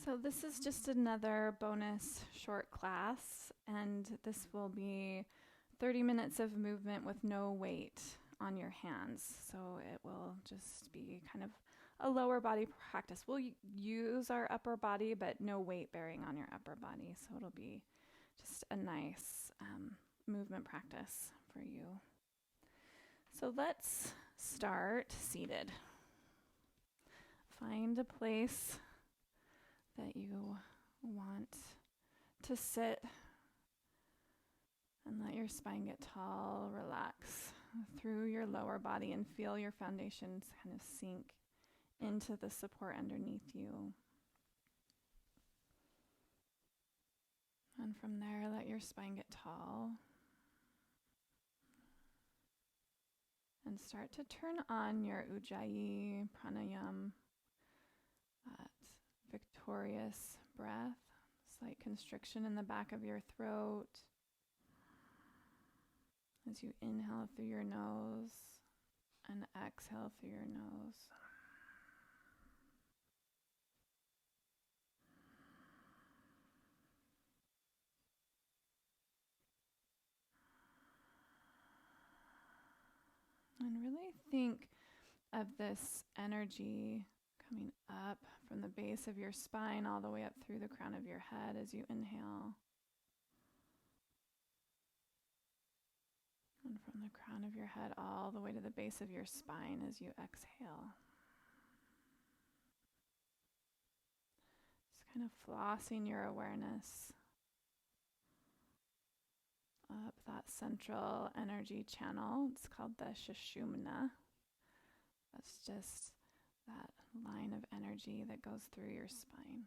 So this is just another bonus short class, and this will be 30 minutes of movement with no weight on your hands. So it will just be kind of a lower body practice. We'll use our upper body, but no weight bearing on your upper body. So it'll be just a nice movement practice for you. So let's start seated. Find a place that you want to sit and let your spine get tall. Relax through your lower body and feel your foundations kind of sink into the support underneath you. And from there, let your spine get tall. And start to turn on your Ujjayi Pranayam, that victorious breath, slight constriction in the back of your throat as you inhale through your nose and exhale through your nose. And really think of this energy coming up from the base of your spine all the way up through the crown of your head as you inhale. And from the crown of your head all the way to the base of your spine as you exhale. Just kind of flossing your awareness up that central energy channel. It's called the Sushumna. That's just that line of energy that goes through your spine.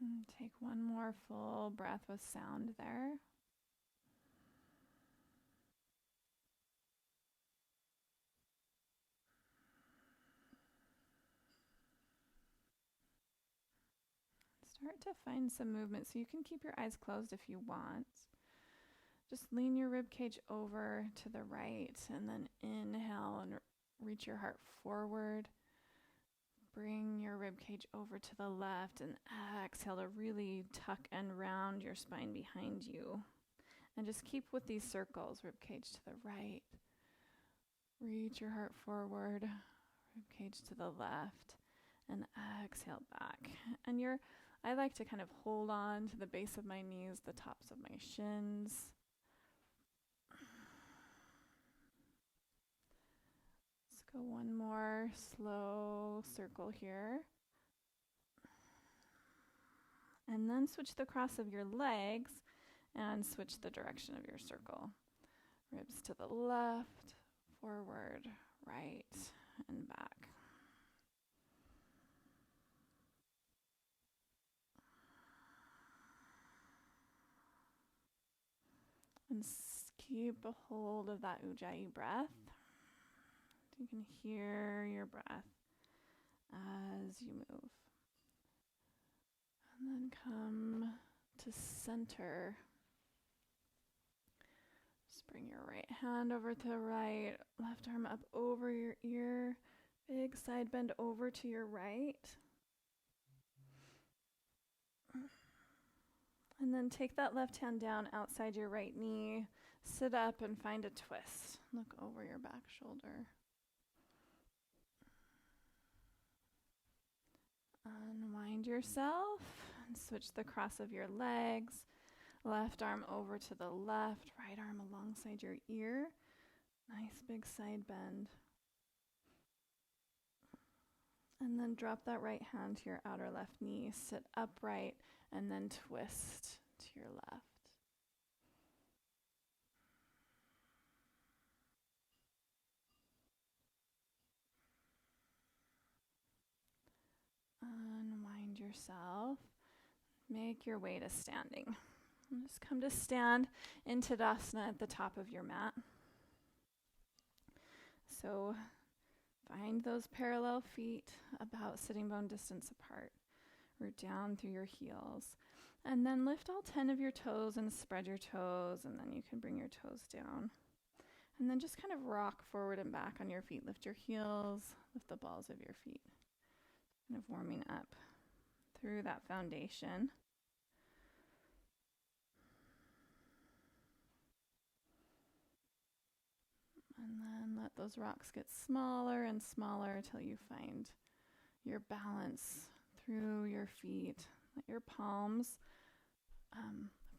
And take one more full breath with sound there. Start to find some movement, so you can keep your eyes closed if you want. Just lean your rib cage over to the right and then inhale and reach your heart forward. Bring your rib cage over to the left and exhale to really tuck and round your spine behind you. And just keep with these circles, rib cage to the right. Reach your heart forward, rib cage to the left, and exhale back. And I like to kind of hold on to the base of my knees, the tops of my shins. Let's go one more slow circle here. And then switch the cross of your legs and switch the direction of your circle. Ribs to the left, forward, right, and back. And keep a hold of that Ujjayi breath. You can hear your breath as you move. And then come to center. Just bring your right hand over to the right, left arm up over your ear, big side bend over to your right. And then take that left hand down outside your right knee, sit up and find a twist. Look over your back shoulder. Unwind yourself and switch the cross of your legs. Left arm over to the left, right arm alongside your ear. Nice big side bend. And then drop that right hand to your outer left knee. Sit upright and then twist to your left. Unwind yourself. Make your way to standing. And just come to stand in Tadasana at the top of your mat. So Find those parallel feet about sitting bone distance apart. Root down through your heels. And then lift all 10 of your toes and spread your toes, and then you can bring your toes down. And then just kind of rock forward and back on your feet. Lift your heels, lift the balls of your feet. Kind of warming up through that foundation. And then let those rocks get smaller and smaller until you find your balance through your feet. Let your palms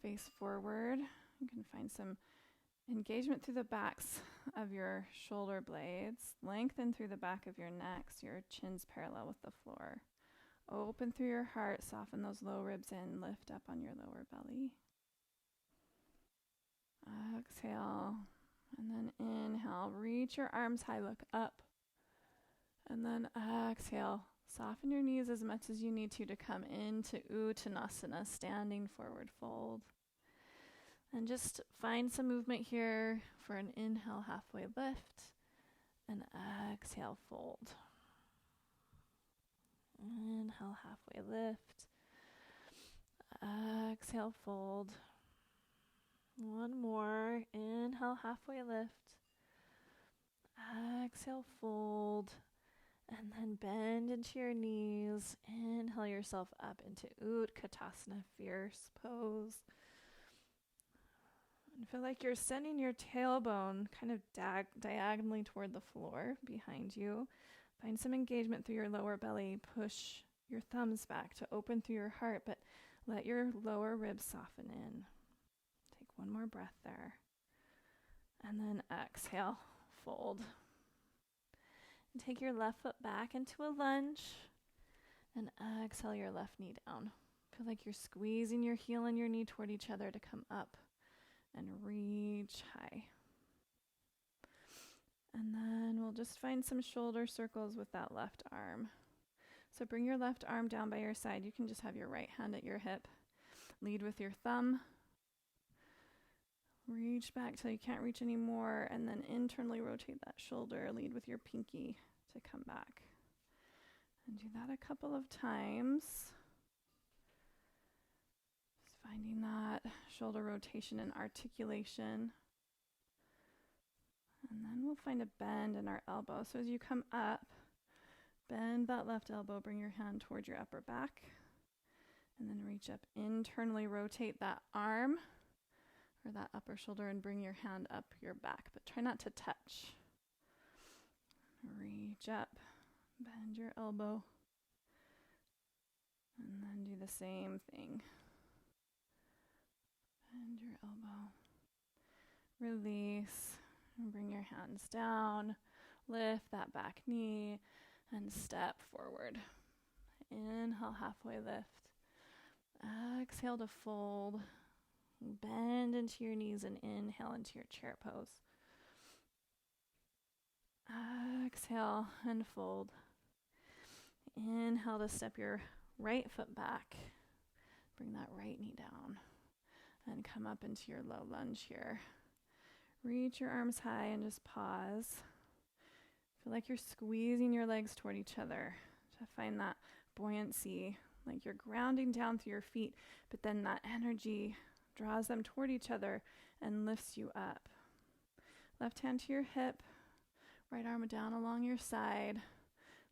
face forward. You can find some engagement through the backs of your shoulder blades. Lengthen through the back of your neck so your chin's parallel with the floor. Open through your heart. Soften those low ribs in. Lift up on your lower belly. Exhale. And then inhale. Reach your arms high. Look up. And then exhale. Soften your knees as much as you need to come into Uttanasana, standing forward fold. And just find some movement here for an inhale, halfway lift, and exhale, fold. Inhale, halfway lift. Exhale, fold. One more. Inhale, halfway lift. Exhale, fold. And then bend into your knees. Inhale yourself up into Utkatasana, fierce pose. And feel like you're sending your tailbone kind of diagonally toward the floor behind you. Find some engagement through your lower belly. Push your thumbs back to open through your heart, but let your lower ribs soften in. Take one more breath there. And then exhale, fold. And take your left foot back into a lunge and exhale your left knee down. Feel like you're squeezing your heel and your knee toward each other to come up and reach high. And then we'll just find some shoulder circles with that left arm. So bring your left arm down by your side. You can just have your right hand at your hip. Lead with your thumb. Reach back till you can't reach anymore, and then internally rotate that shoulder. Lead with your pinky to come back. And do that a couple of times. Just finding that shoulder rotation and articulation. And then we'll find a bend in our elbow. So as you come up, bend that left elbow, bring your hand towards your upper back, and then reach up internally, rotate that arm or that upper shoulder and bring your hand up your back, but try not to touch. Reach up, bend your elbow, and then do the same thing. Bend your elbow, release, and bring your hands down, lift that back knee, and step forward. Inhale, halfway lift. Exhale to fold. Bend into your knees and inhale into your chair pose. Exhale and fold. Inhale to step your right foot back. Bring that right knee down and come up into your low lunge here. Reach your arms high and just pause. Feel like you're squeezing your legs toward each other to find that buoyancy, like you're grounding down through your feet, but then that energy draws them toward each other and lifts you up. Left hand to your hip, right arm down along your side.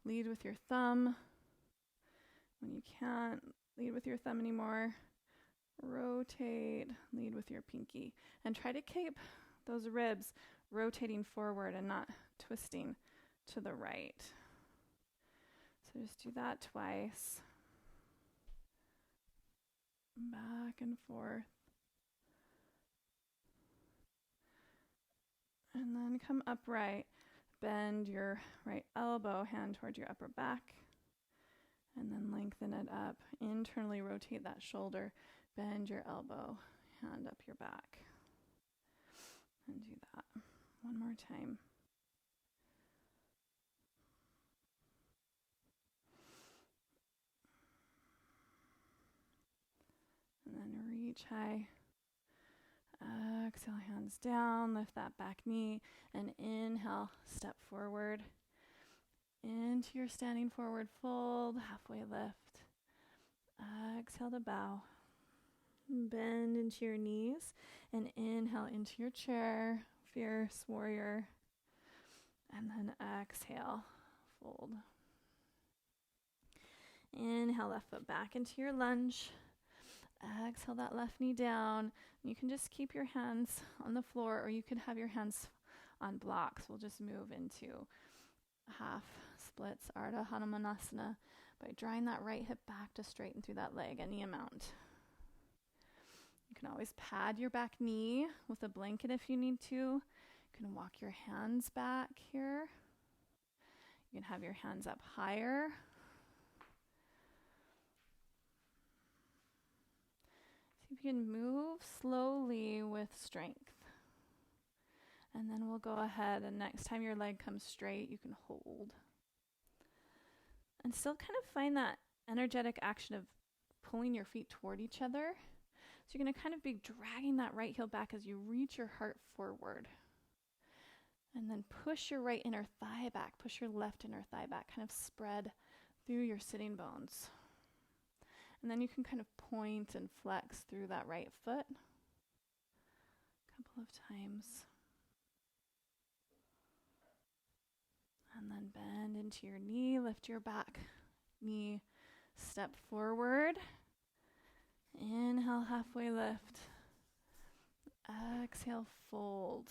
Lead with your thumb. When you can't lead with your thumb anymore, rotate, lead with your pinky. And try to keep those ribs rotating forward and not twisting to the right. So just do that twice. Back and forth. And then come upright. Bend your right elbow, hand towards your upper back. And then lengthen it up. Internally rotate that shoulder. Bend your elbow, hand up your back. And do that one more time. And then reach high. Exhale, hands down, lift that back knee, and inhale, step forward. into your standing forward fold, halfway lift. Exhale to bow. Bend into your knees and inhale into your chair, fierce warrior. And then exhale, fold. Inhale, left foot back into your lunge. Exhale that left knee down. You can just keep your hands on the floor, or you can have your hands on blocks. We'll just move into half splits, Ardha Hanumanasana, by drawing that right hip back to straighten through that leg any amount. You can always pad your back knee with a blanket if you need to. You can walk your hands back here. You can have your hands up higher. See if you can move slowly with strength. And then we'll go ahead, and next time your leg comes straight, you can hold. And still kind of find that energetic action of pulling your feet toward each other. So you're going to kind of be dragging that right heel back as you reach your heart forward. And then push your right inner thigh back, push your left inner thigh back, kind of spread through your sitting bones. And then you can kind of point and flex through that right foot a couple of times. And then bend into your knee, lift your back knee, step forward. Inhale, halfway lift. Exhale, fold.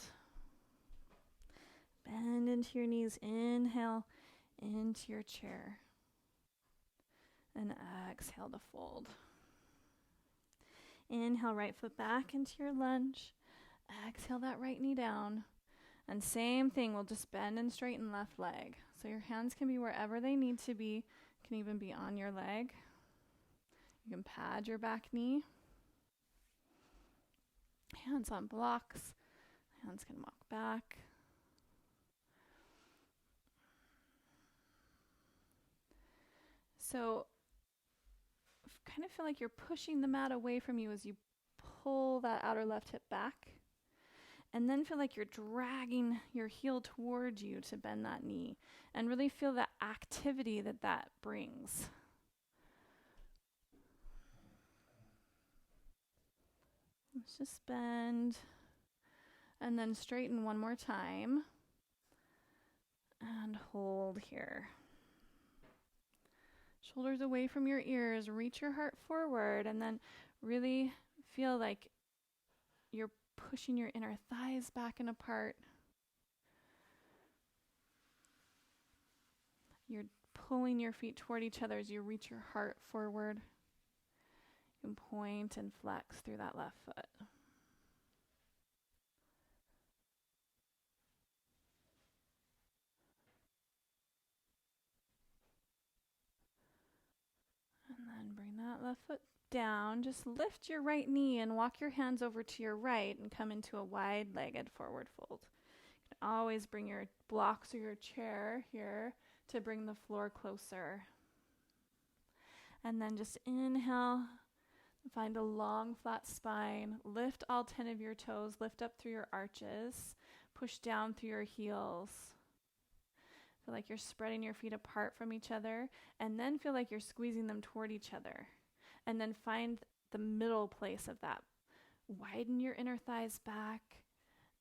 Bend into your knees, inhale into your chair. And exhale to fold. Inhale, right foot back into your lunge. Exhale that right knee down. And same thing, we'll just bend and straighten left leg. So your hands can be wherever they need to be, can even be on your leg. You can pad your back knee. Hands on blocks. Hands can walk back. So kind of feel like you're pushing the mat away from you as you pull that outer left hip back. And then feel like you're dragging your heel towards you to bend that knee. And really feel that activity that brings. Let's just bend. And then straighten one more time. And hold here. Shoulders away from your ears. Reach your heart forward. And then really feel like you're pushing your inner thighs back and apart. You're pulling your feet toward each other as you reach your heart forward. You can point and flex through that left foot. And then bring that left foot down. Just lift your right knee and walk your hands over to your right and come into a wide-legged forward fold. You can always bring your blocks or your chair here to bring the floor closer. And then just inhale, find a long flat spine. Lift all 10 of your toes, lift up through your arches, push down through your heels. Feel like you're spreading your feet apart from each other, and then feel like you're squeezing them toward each other. And then find the middle place of that. Widen your inner thighs back,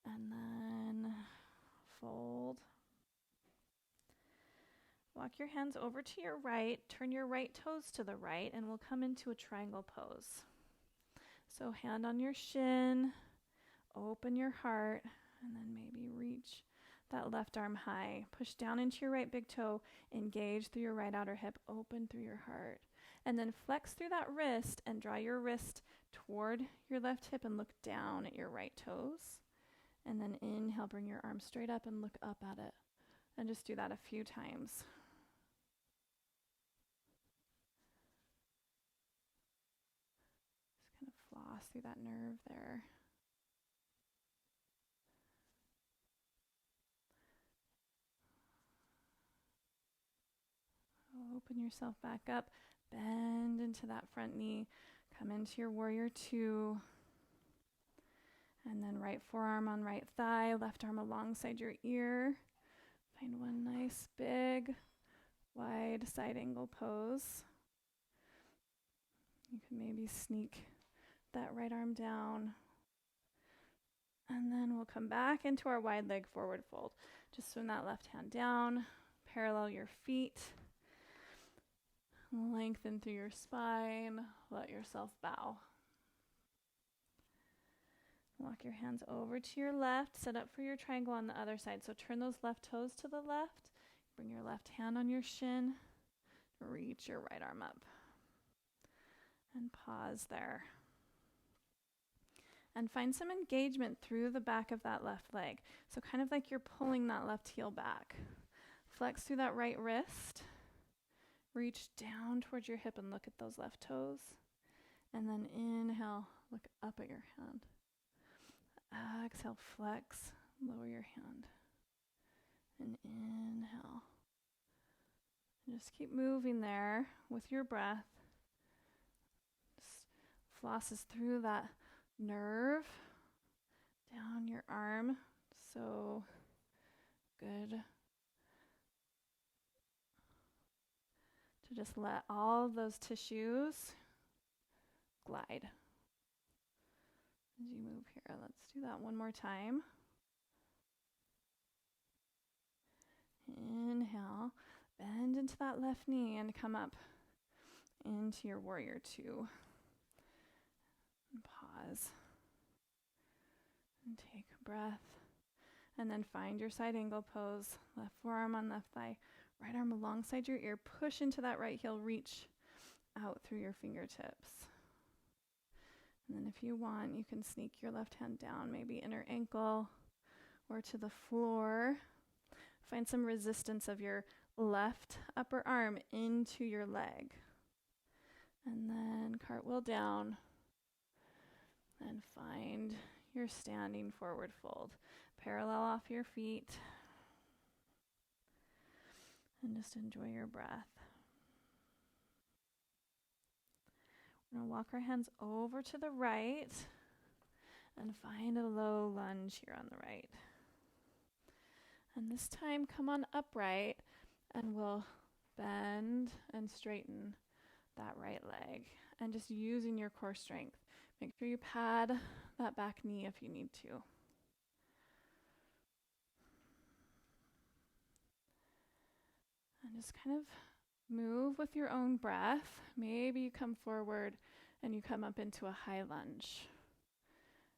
and then fold. Walk your hands over to your right, turn your right toes to the right, and we'll come into a triangle pose. So hand on your shin, open your heart, and then maybe reach that left arm high. Push down into your right big toe, engage through your right outer hip, open through your heart. And then flex through that wrist and draw your wrist toward your left hip and look down at your right toes. And then inhale, bring your arm straight up and look up at it. And just do that a few times. Just kind of floss through that nerve there. Open yourself back up. Bend into that front knee. Come into your warrior two. And then right forearm on right thigh, left arm alongside your ear. Find one nice big wide side angle pose. You can maybe sneak that right arm down. And then we'll come back into our wide leg forward fold. Just swing that left hand down, parallel your feet, lengthen through your spine, let yourself bow. Walk your hands over to your left, set up for your triangle on the other side. So turn those left toes to the left, bring your left hand on your shin, reach your right arm up. And pause there. And find some engagement through the back of that left leg. So kind of like you're pulling that left heel back. Flex through that right wrist. Reach down towards your hip and look at those left toes. And then inhale, look up at your hand. Exhale, flex, lower your hand. And inhale. And just keep moving there with your breath. Just flosses through that nerve down your arm. So good to just let all of those tissues glide as you move here. Let's do that one more time. Inhale, bend into that left knee and come up into your warrior two. And pause. And take a breath. And then find your side angle pose. Left forearm on left thigh. Right arm alongside your ear. Push into that right heel. Reach out through your fingertips. And then if you want, you can sneak your left hand down, maybe inner ankle or to the floor. Find some resistance of your left upper arm into your leg. And then cartwheel down. And find your standing forward fold. Parallel off your feet. And just enjoy your breath. We're going to walk our hands over to the right and find a low lunge here on the right. And this time, come on upright and we'll bend and straighten that right leg. And just using your core strength. Make sure you pad that back knee if you need to. And just kind of move with your own breath. Maybe you come forward and you come up into a high lunge.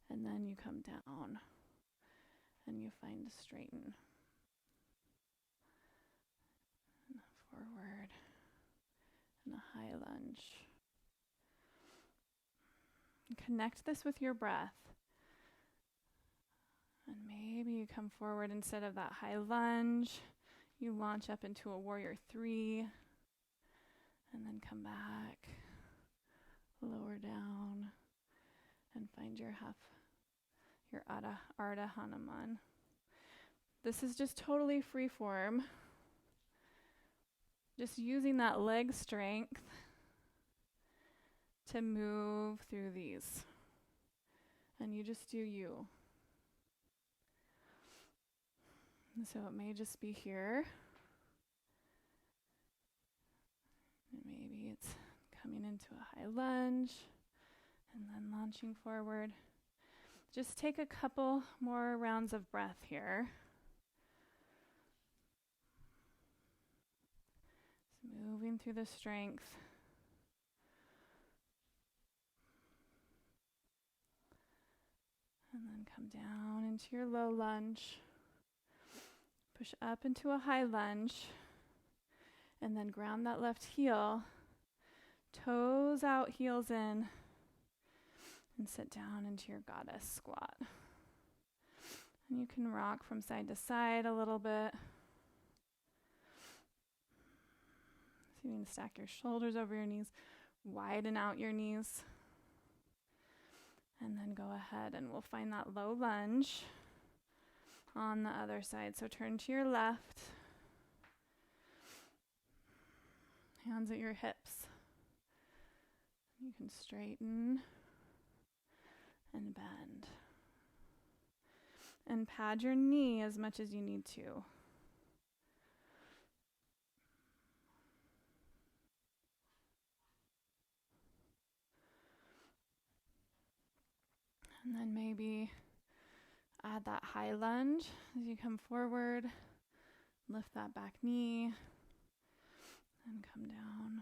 And then you come down and you find a straighten. And forward and a high lunge. Connect this with your breath. And maybe you come forward instead of that high lunge. You launch up into a warrior three. And then come back. Lower down. And find your Ardha Hanuman. This is just totally free form. Just using that leg strength to move through these. And you just do you. And so it may just be here. And maybe it's coming into a high lunge and then launching forward. Just take a couple more rounds of breath here. Just moving through the strength. And then come down into your low lunge. Push up into a high lunge. And then ground that left heel. Toes out, heels in. And sit down into your goddess squat. And you can rock from side to side a little bit. So you can stack your shoulders over your knees. Widen out your knees. And then go ahead and we'll find that low lunge on the other side. So turn to your left. Hands at your hips. You can straighten and bend. And pad your knee as much as you need to. And then maybe add that high lunge as you come forward. Lift that back knee and come down.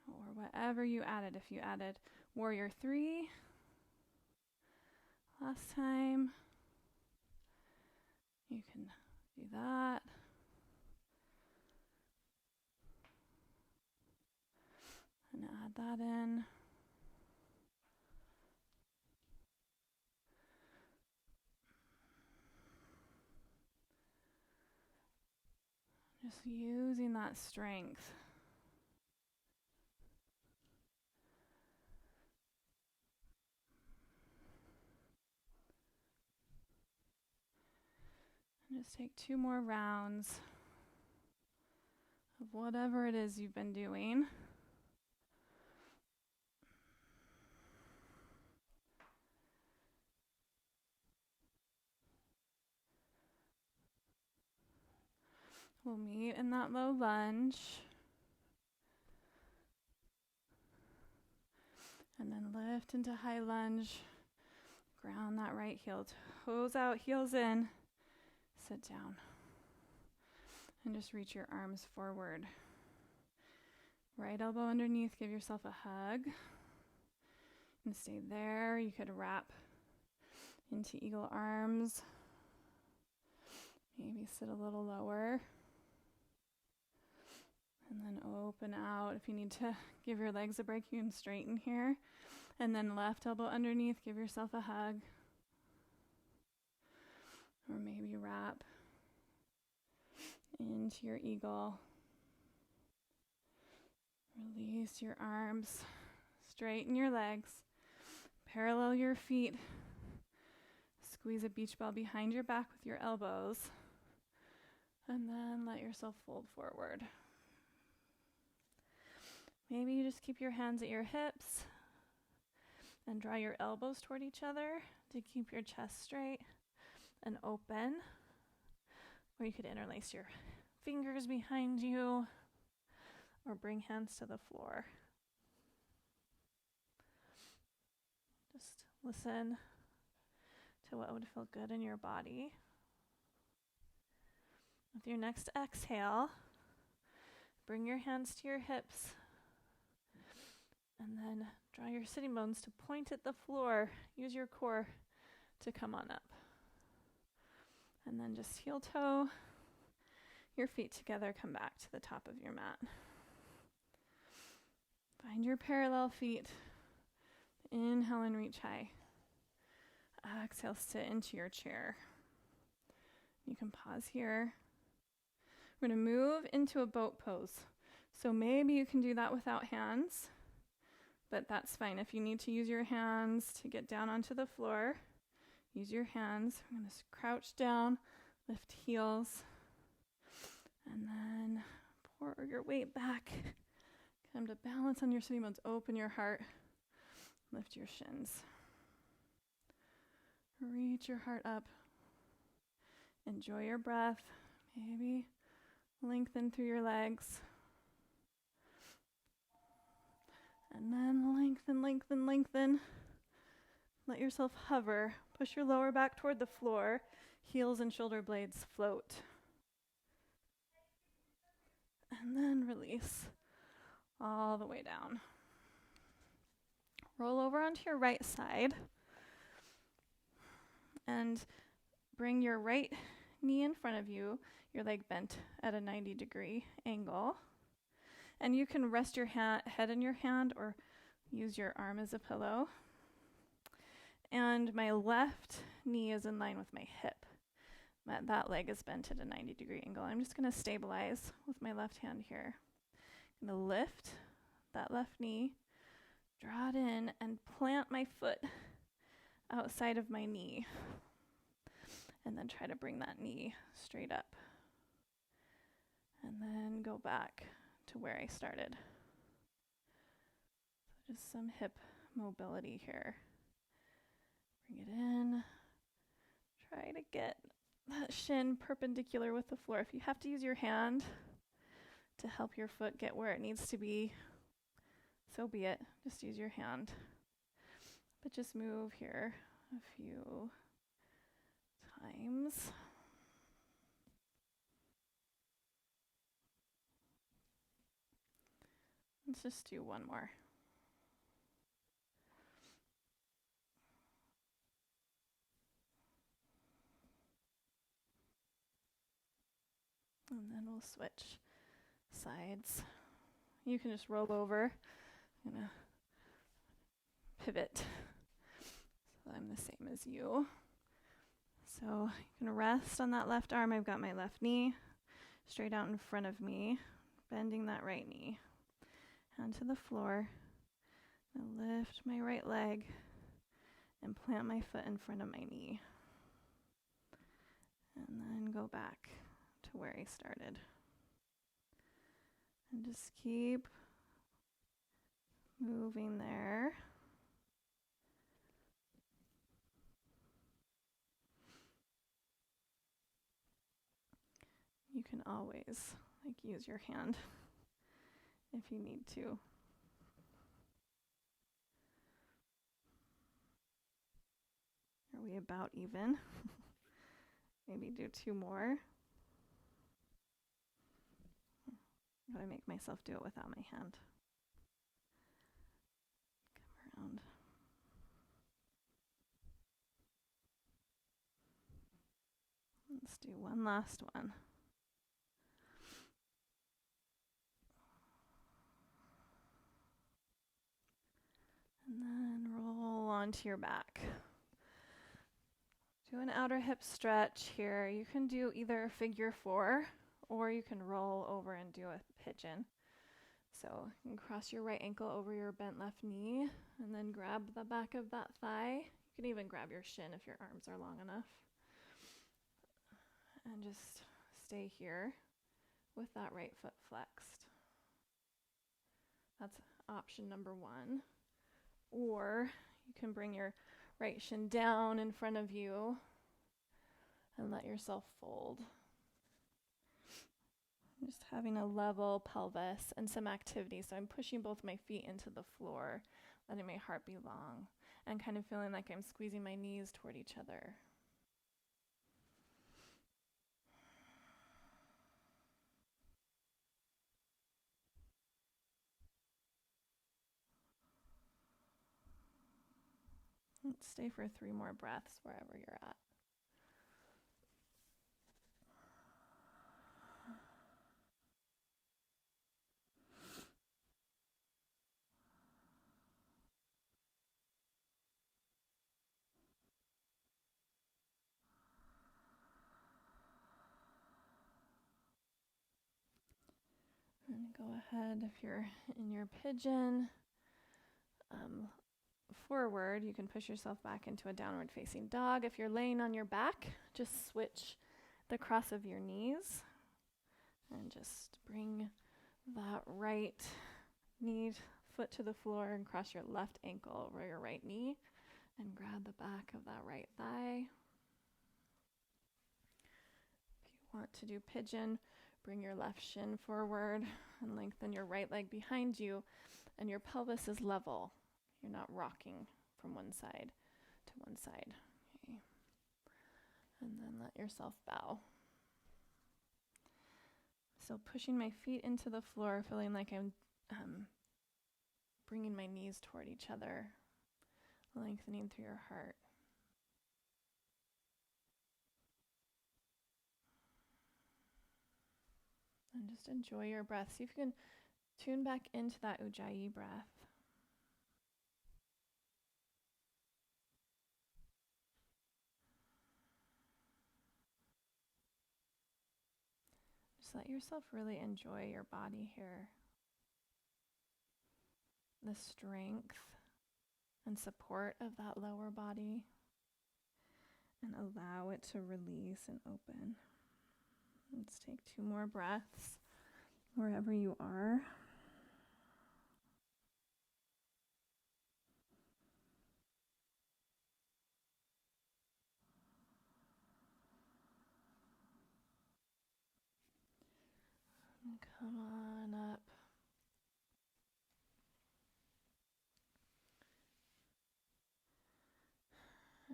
Or whatever you added. If you added Warrior 3 last time, you can do that. And add that in. Just using that strength. And just take 2 more rounds of whatever it is you've been doing. We'll meet in that low lunge. And then lift into high lunge. Ground that right heel. Toes out, heels in. Sit down. And just reach your arms forward. Right elbow underneath. Give yourself a hug. And stay there. You could wrap into eagle arms. Maybe sit a little lower. And then open out. If you need to give your legs a break, you can straighten here. And then left elbow underneath, give yourself a hug. Or maybe wrap into your eagle. Release your arms. Straighten your legs. Parallel your feet. Squeeze a beach ball behind your back with your elbows. And then let yourself fold forward. Maybe you just keep your hands at your hips and draw your elbows toward each other to keep your chest straight and open. Or you could interlace your fingers behind you or bring hands to the floor. Just listen to what would feel good in your body. With your next exhale, bring your hands to your hips. And then draw your sitting bones to point at the floor. Use your core to come on up. And then just heel toe your feet together. Come back to the top of your mat. Find your parallel feet. Inhale and reach high. Exhale, sit into your chair. You can pause here. We're going to move into a boat pose. So maybe you can do that without hands. But that's fine. If you need to use your hands to get down onto the floor, use your hands. I'm going to crouch down, lift heels, and then pour your weight back. Come to balance on your sitting bones. Open your heart. Lift your shins. Reach your heart up. Enjoy your breath. Maybe lengthen through your legs. And then lengthen, lengthen, lengthen. Let yourself hover. Push your lower back toward the floor. Heels and shoulder blades float. And then release all the way down. Roll over onto your right side. And bring your right knee in front of you, your leg bent at a 90-degree angle. And you can rest your head in your hand or use your arm as a pillow. And my left knee is in line with my hip. That leg is bent at a 90-degree angle. I'm just going to stabilize with my left hand here. I'm going to lift that left knee, draw it in, and plant my foot outside of my knee. And then try to bring that knee straight up. And then go back to where I started. So just some hip mobility here. Bring it in. Try to get that shin perpendicular with the floor. If you have to use your hand, to help your foot get where it needs to be, so be it. Just use your hand. But just move here a few times. Let's just do one more. And then we'll switch sides. You can just roll over. I'm gonna pivot so I'm the same as you. So I'm gonna rest on that left arm. I've got my left knee straight out in front of me, bending that right knee. Hand to the floor. Now lift my right leg and plant my foot in front of my knee. And then go back to where I started. And just keep moving there. You can always use your hand if you need to. Are we about even? Maybe do 2 more. Gotta make myself do it without my hand. Come around. Let's do one last one. And then roll onto your back. Do an outer hip stretch here. You can do either figure 4 or you can roll over and do a pigeon. So you can cross your right ankle over your bent left knee and then grab the back of that thigh. You can even grab your shin if your arms are long enough. And just stay here with that right foot flexed. That's option number 1. Or you can bring your right shin down in front of you and let yourself fold. I'm just having a level pelvis and some activity. So I'm pushing both my feet into the floor, letting my heart be long, and kind of feeling like I'm squeezing my knees toward each other. Let's stay for 3 more breaths wherever you're at. And go ahead, if you're in your pigeon, forward, you can push yourself back into a downward facing dog. If you're laying on your back, just switch the cross of your knees and just bring that right knee foot to the floor and cross your left ankle over your right knee and grab the back of that right thigh. If you want to do pigeon, bring your left shin forward and lengthen your right leg behind you, and your pelvis is level. You're not rocking from one side to one side. Okay. And then let yourself bow. So pushing my feet into the floor, feeling like I'm bringing my knees toward each other, lengthening through your heart. And just enjoy your breath. See if you can tune back into that Ujjayi breath. Just let yourself really enjoy your body here. The strength and support of that lower body. And allow it to release and open. Let's take 2 more breaths wherever you are. And come on up.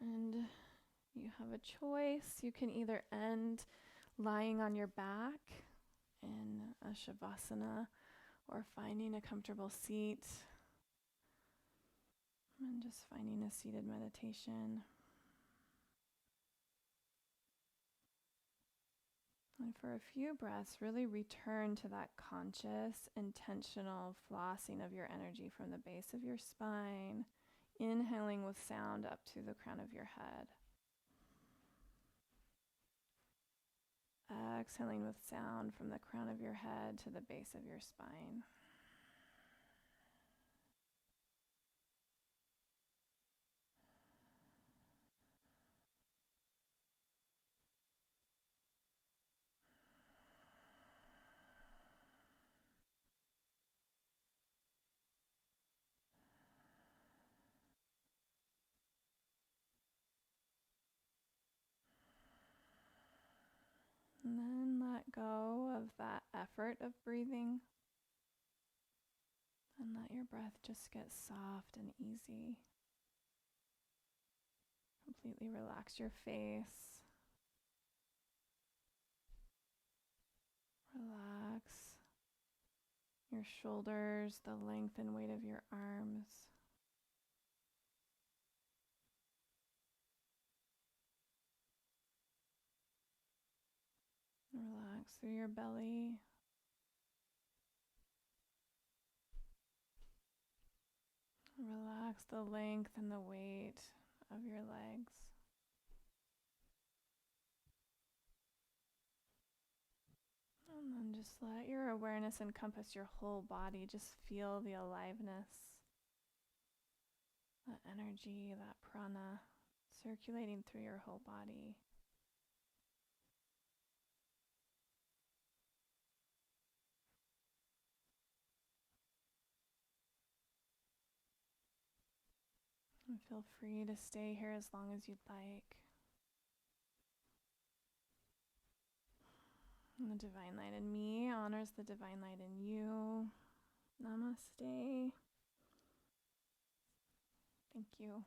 And you have a choice. You can either end lying on your back in a Shavasana or finding a comfortable seat and just finding a seated meditation. And for a few breaths, really return to that conscious, intentional flossing of your energy from the base of your spine, inhaling with sound up to the crown of your head. Exhaling with sound from the crown of your head to the base of your spine. And then let go of that effort of breathing. And let your breath just get soft and easy. Completely relax your face. Relax your shoulders, the length and weight of your arms. Relax through your belly. Relax the length and the weight of your legs. And then just let your awareness encompass your whole body. Just feel the aliveness, that energy, that prana circulating through your whole body. And feel free to stay here as long as you'd like. And the divine light in me honors the divine light in you. Namaste. Thank you.